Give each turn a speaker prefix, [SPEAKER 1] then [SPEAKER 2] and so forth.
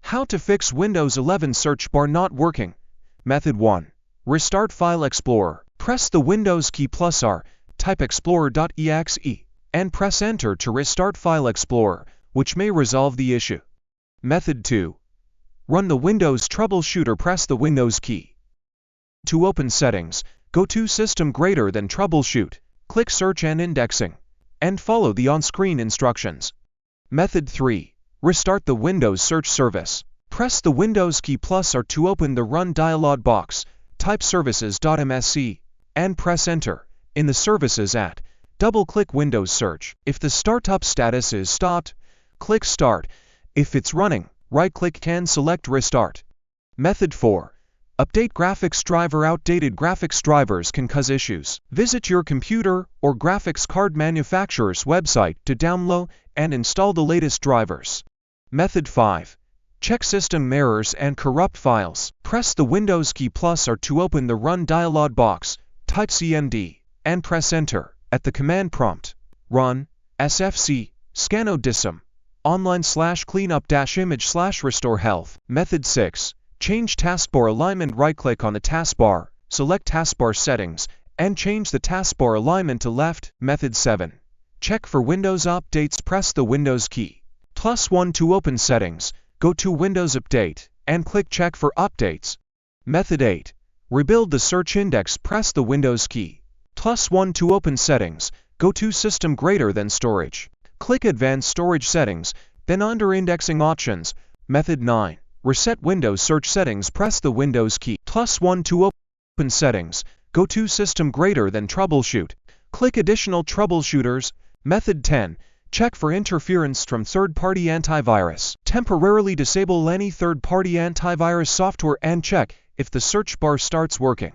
[SPEAKER 1] How to fix Windows 11 search bar not working. Method 1. Restart File Explorer. Press the Windows key plus R, type explorer.exe, and press Enter to restart File Explorer, which may resolve the issue. Method 2. Run the Windows troubleshooter. Press the Windows key. To open Settings, go to System greater than Troubleshoot, click Search and Indexing, and follow the on-screen instructions. Method 3. Restart the Windows search service. Press the Windows key plus R to open the Run dialog box, type services.msc, and press Enter. In the Services at, double-click Windows Search. If the startup status is stopped, click Start. If it's running, right-click and select Restart. Method 4. Update graphics driver. Outdated graphics drivers can cause issues. Visit your computer or graphics card manufacturer's website to download and install the latest drivers. Method 5. Check system errors and corrupt files. Press the Windows key plus R to open the Run dialog box, type cmd, and press Enter. At the command prompt, run sfc scanodism online/cleanup-image/restore health. Method 6. Change taskbar alignment. Right-click on the taskbar, select taskbar settings, and change the taskbar alignment to left. Method 7. Check for Windows updates. Press the Windows key +1 to open Settings, go to Windows Update, and click Check for updates. Method 8. Rebuild the search index. Press the Windows key +1 to open Settings, go to System greater than Storage. Click Advanced Storage Settings, then under Indexing Options. Method 9. Reset Windows search settings. Press the Windows key +1 to open Settings, go to System greater than Troubleshoot. Click Additional Troubleshooters. Method 10. Check for interference from third-party antivirus. Temporarily disable any third-party antivirus software and check if the search bar starts working.